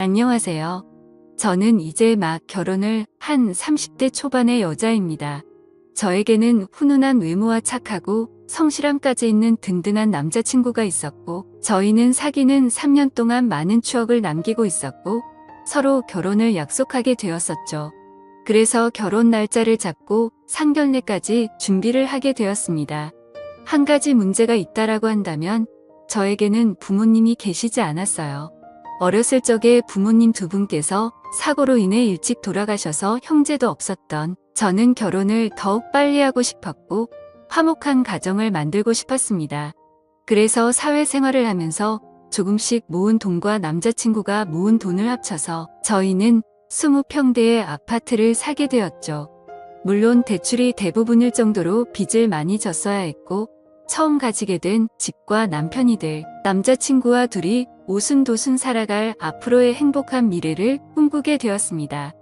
안녕하세요. 저는 이제 막 결혼을 한 30대 초반의 여자입니다. 저에게는 훈훈한 외모와 착하고 성실함까지 있는 든든한 남자친구가 있었고, 저희는 사귀는 3년 동안 많은 추억을 남기고 있었고, 서로 결혼을 약속하게 되었었죠. 그래서 결혼 날짜를 잡고 상견례까지 준비를 하게 되었습니다. 한 가지 문제가 있다라고 한다면, 저에게는 부모님이 계시지 않았어요. 어렸을 적에 부모님 두 분께서 사고로 인해 일찍 돌아가셔서 형제도 없었던 저는 결혼을 더욱 빨리 하고 싶었고 화목한 가정을 만들고 싶었습니다. 그래서 사회생활을 하면서 조금씩 모은 돈과 남자친구가 모은 돈을 합쳐서 저희는 20평대의 아파트를 사게 되었죠. 물론 대출이 대부분일 정도로 빚을 많이 졌어야 했고, 처음 가지게 된 집과 남편이들, 남자친구와 둘이 오순도순 살아갈 앞으로의 행복한 미래를 꿈꾸게 되었습니다.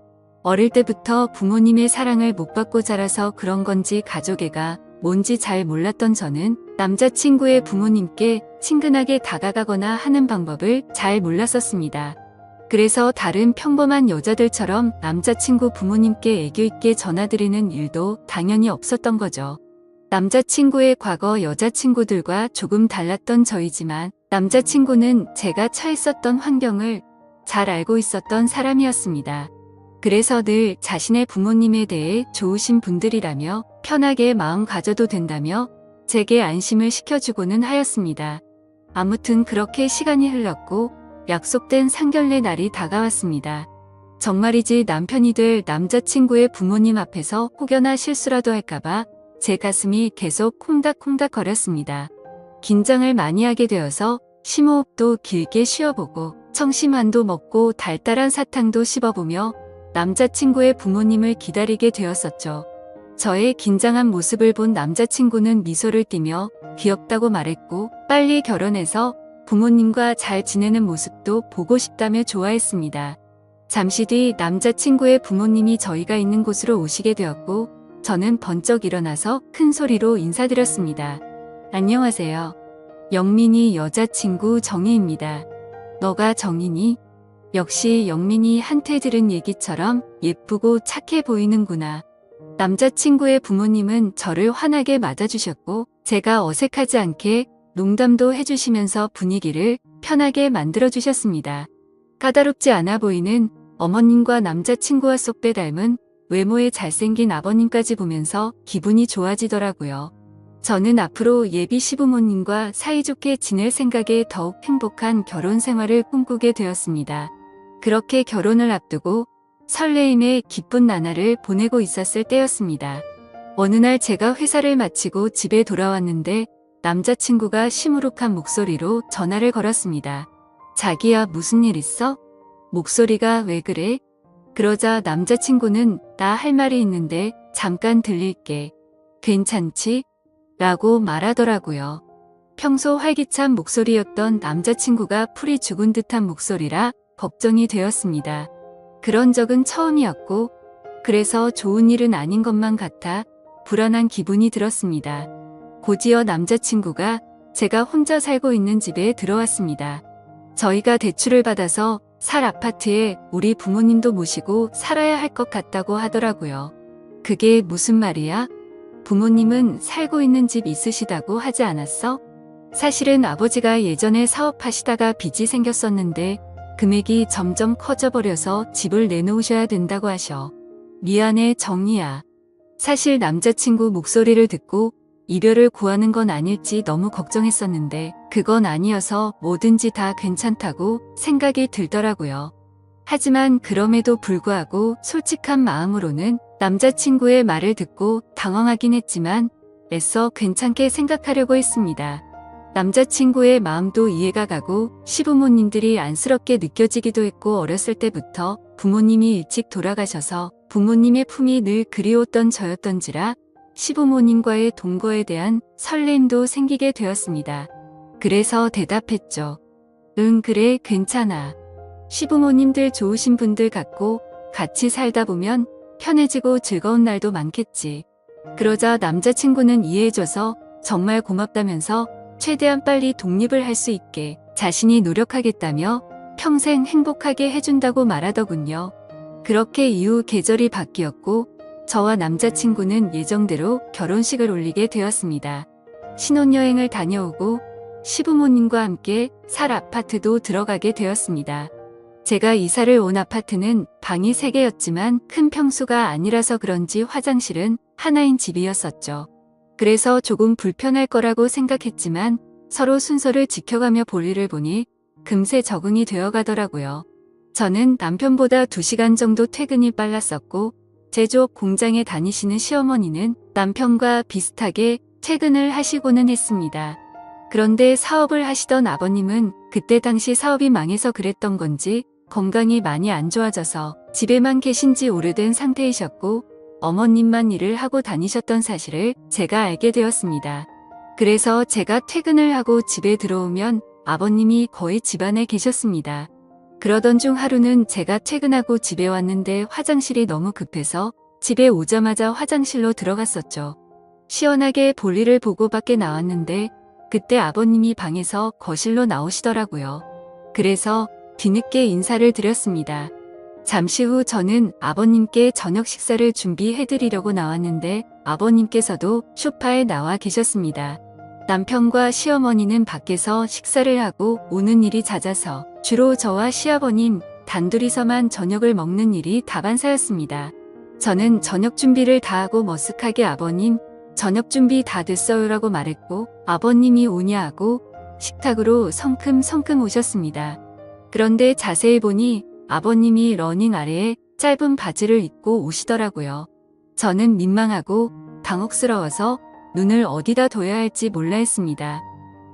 어릴 때부터 부모님의 사랑을 못 받고 자라서 그런 건지 가족애가 뭔지 잘 몰랐던 저는 남자친구의 부모님께 친근하게 다가가거나 하는 방법을 잘 몰랐었습니다. 그래서 다른 평범한 여자들처럼 남자친구 부모님께 애교 있게 전화드리는 일도 당연히 없었던 거죠. 남자친구의 과거 여자친구들과 조금 달랐던 저이지만 남자친구는 제가 처했었던 환경을 잘 알고 있었던 사람이었습니다. 그래서 늘 자신의 부모님에 대해 좋으신 분들이라며 편하게 마음 가져도 된다며 제게 안심을 시켜주고는 하였습니다. 아무튼 그렇게 시간이 흘렀고 약속된 상견례 날이 다가왔습니다. 정말이지 남편이 될 남자친구의 부모님 앞에서 혹여나 실수라도 할까봐 제 가슴이 계속 콩닥콩닥 거렸습니다. 긴장을 많이 하게 되어서 심호흡도 길게 쉬어보고 청심환도 먹고 달달한 사탕도 씹어보며 남자친구의 부모님을 기다리게 되었었죠. 저의 긴장한 모습을 본 남자친구는 미소를 띠며 귀엽다고 말했고 빨리 결혼해서 부모님과 잘 지내는 모습도 보고 싶다며 좋아했습니다. 잠시 뒤 남자친구의 부모님이 저희가 있는 곳으로 오시게 되었고 저는 번쩍 일어나서 큰 소리로 인사드렸습니다. 안녕하세요. 영민이 여자친구 정희입니다. 너가 정희니? 역시 영민이 한테 들은 얘기처럼 예쁘고 착해 보이는구나. 남자친구의 부모님은 저를 환하게 맞아주셨고 제가 어색하지 않게 농담도 해주시면서 분위기를 편하게 만들어주셨습니다. 까다롭지 않아 보이는 어머님과 남자친구와 쏙 빼닮은 외모에 잘생긴 아버님까지 보면서 기분이 좋아지더라고요. 저는 앞으로 예비 시부모님과 사이좋게 지낼 생각에 더욱 행복한 결혼 생활을 꿈꾸게 되었습니다. 그렇게 결혼을 앞두고 설레임에 기쁜 나날을 보내고 있었을 때였습니다. 어느 날 제가 회사를 마치고 집에 돌아왔는데 남자친구가 시무룩한 목소리로 전화를 걸었습니다. 자기야, 무슨 일 있어? 목소리가 왜 그래? 그러자 남자친구는 나 할 말이 있는데 잠깐 들릴게. 괜찮지? 라고 말하더라고요. 평소 활기찬 목소리였던 남자친구가 풀이 죽은 듯한 목소리라 걱정이 되었습니다. 그런 적은 처음이었고 그래서 좋은 일은 아닌 것만 같아 불안한 기분이 들었습니다. 곧이어 남자친구가 제가 혼자 살고 있는 집에 들어왔습니다. 저희가 대출을 받아서 살 아파트에 우리 부모님도 모시고 살아야 할 것 같다고 하더라고요. 그게 무슨 말이야? 부모님은 살고 있는 집 있으시다고 하지 않았어? 사실은 아버지가 예전에 사업하시다가 빚이 생겼었는데 금액이 점점 커져버려서 집을 내놓으셔야 된다고 하셔. 미안해, 정희야. 사실 남자친구 목소리를 듣고 이별을 구하는 건 아닐지 너무 걱정했었는데 그건 아니어서 뭐든지 다 괜찮다고 생각이 들더라고요. 하지만 그럼에도 불구하고 솔직한 마음으로는 남자친구의 말을 듣고 당황하긴 했지만 애써 괜찮게 생각하려고 했습니다. 남자친구의 마음도 이해가 가고 시부모님들이 안쓰럽게 느껴지기도 했고 어렸을 때부터 부모님이 일찍 돌아가셔서 부모님의 품이 늘 그리웠던 저였던지라 시부모님과의 동거에 대한 설렘도 생기게 되었습니다. 그래서 대답했죠. 응, 그래, 괜찮아. 시부모님들 좋으신 분들 같고 같이 살다 보면 편해지고 즐거운 날도 많겠지. 그러자 남자친구는 이해해줘서 정말 고맙다면서 최대한 빨리 독립을 할 수 있게 자신이 노력하겠다며 평생 행복하게 해준다고 말하더군요. 그렇게 이후 계절이 바뀌었고 저와 남자친구는 예정대로 결혼식을 올리게 되었습니다. 신혼여행을 다녀오고 시부모님과 함께 살 아파트도 들어가게 되었습니다. 제가 이사를 온 아파트는 방이 3개였지만 큰 평수가 아니라서 그런지 화장실은 하나인 집이었었죠. 그래서 조금 불편할 거라고 생각했지만 서로 순서를 지켜가며 볼일을 보니 금세 적응이 되어 가더라고요. 저는 남편보다 2시간 정도 퇴근이 빨랐었고 제조업 공장에 다니시는 시어머니는 남편과 비슷하게 퇴근을 하시고는 했습니다. 그런데 사업을 하시던 아버님은 그때 당시 사업이 망해서 그랬던 건지 건강이 많이 안 좋아져서 집에만 계신 지 오래된 상태이셨고 어머님만 일을 하고 다니셨던 사실을 제가 알게 되었습니다. 그래서 제가 퇴근을 하고 집에 들어오면 아버님이 거의 집안에 계셨습니다. 그러던 중 하루는 제가 퇴근하고 집에 왔는데 화장실이 너무 급해서 집에 오자마자 화장실로 들어갔었죠. 시원하게 볼일을 보고 밖에 나왔는데 그때 아버님이 방에서 거실로 나오시더라고요. 그래서 뒤늦게 인사를 드렸습니다. 잠시 후 저는 아버님께 저녁 식사를 준비해드리려고 나왔는데 아버님께서도 소파에 나와 계셨습니다. 남편과 시어머니는 밖에서 식사를 하고 오는 일이 잦아서 주로 저와 시아버님 단둘이서만 저녁을 먹는 일이 다반사였습니다. 저는 저녁 준비를 다 하고 머쓱하게 아버님, 저녁 준비 다 됐어요라고 말했고 아버님이 오냐 하고 식탁으로 성큼성큼 오셨습니다. 그런데 자세히 보니 아버님이 러닝 아래에 짧은 바지를 입고 오시더라고요. 저는 민망하고 당혹스러워서 눈을 어디다 둬야 할지 몰라 했습니다.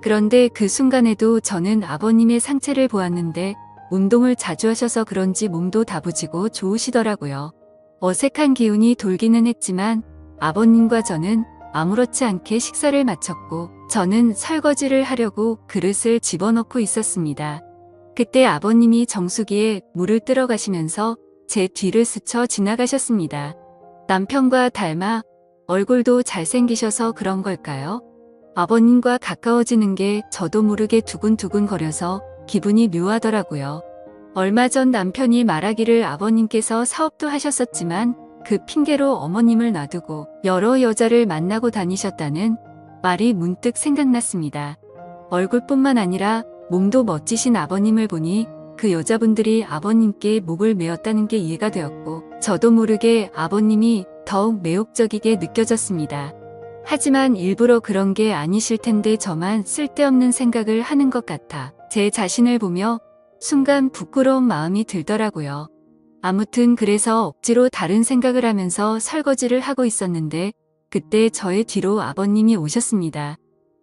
그런데 그 순간에도 저는 아버님의 상체를 보았는데 운동을 자주 하셔서 그런지 몸도 다부지고 좋으시더라고요. 어색한 기운이 돌기는 했지만 아버님과 저는 아무렇지 않게 식사를 마쳤고 저는 설거지를 하려고 그릇을 집어넣고 있었습니다. 그때 아버님이 정수기에 물을 뜨러 가시면서 제 뒤를 스쳐 지나가셨습니다. 남편과 닮아 얼굴도 잘생기셔서 그런 걸까요? 아버님과 가까워지는 게 저도 모르게 두근두근 거려서 기분이 묘하더라고요. 얼마 전 남편이 말하기를 아버님께서 사업도 하셨었지만 그 핑계로 어머님을 놔두고 여러 여자를 만나고 다니셨다는 말이 문득 생각났습니다. 얼굴뿐만 아니라 몸도 멋지신 아버님을 보니 그 여자분들이 아버님께 목을 메었다는 게 이해가 되었고 저도 모르게 아버님이 더욱 매혹적이게 느껴졌습니다. 하지만 일부러 그런 게 아니실 텐데 저만 쓸데없는 생각을 하는 것 같아 제 자신을 보며 순간 부끄러운 마음이 들더라고요. 아무튼 그래서 억지로 다른 생각을 하면서 설거지를 하고 있었는데 그때 저의 뒤로 아버님이 오셨습니다.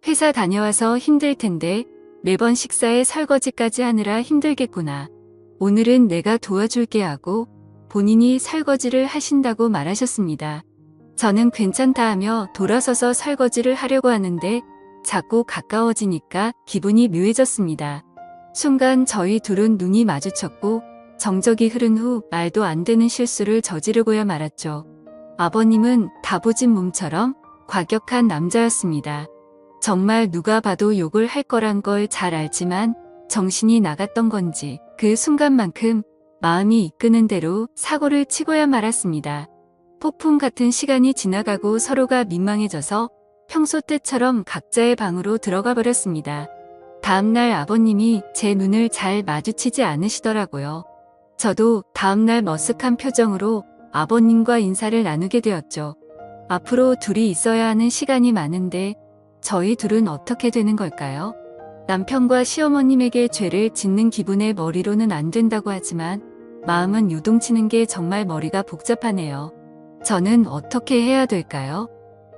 회사 다녀와서 힘들 텐데 매번 식사에 설거지까지 하느라 힘들겠구나. 오늘은 내가 도와줄게 하고 본인이 설거지를 하신다고 말하셨습니다. 저는 괜찮다 하며 돌아서서 설거지를 하려고 하는데 자꾸 가까워지니까 기분이 묘해졌습니다. 순간 저희 둘은 눈이 마주쳤고 정적이 흐른 후 말도 안 되는 실수를 저지르고야 말았죠. 아버님은 다부진 몸처럼 과격한 남자였습니다. 정말 누가 봐도 욕을 할 거란 걸 잘 알지만 정신이 나갔던 건지 그 순간만큼 마음이 이끄는 대로 사고를 치고야 말았습니다. 폭풍 같은 시간이 지나가고 서로가 민망해져서 평소 때처럼 각자의 방으로 들어가 버렸습니다. 다음날 아버님이 제 눈을 잘 마주치지 않으시더라고요. 저도 다음날 머쓱한 표정으로 아버님과 인사를 나누게 되었죠. 앞으로 둘이 있어야 하는 시간이 많은데 저희 둘은 어떻게 되는 걸까요? 남편과 시어머님에게 죄를 짓는 기분에 머리로는 안 된다고 하지만 마음은 요동치는 게 정말 머리가 복잡하네요. 저는 어떻게 해야 될까요?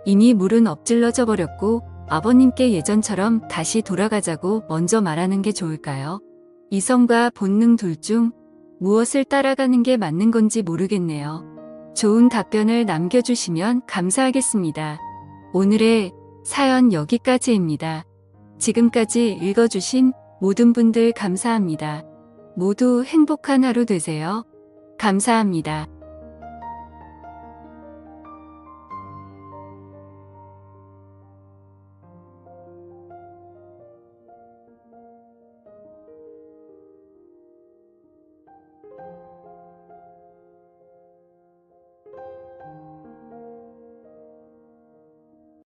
이미 물은 엎질러져 버렸고 아버님께 예전처럼 다시 돌아가자고 먼저 말하는 게 좋을까요? 이성과 본능 둘 중 무엇을 따라가는 게 맞는 건지 모르겠네요. 좋은 답변을 남겨주시면 감사하겠습니다. 오늘의 사연 여기까지입니다. 지금까지 읽어주신 모든 분들 감사합니다. 모두 행복한 하루 되세요. 감사합니다.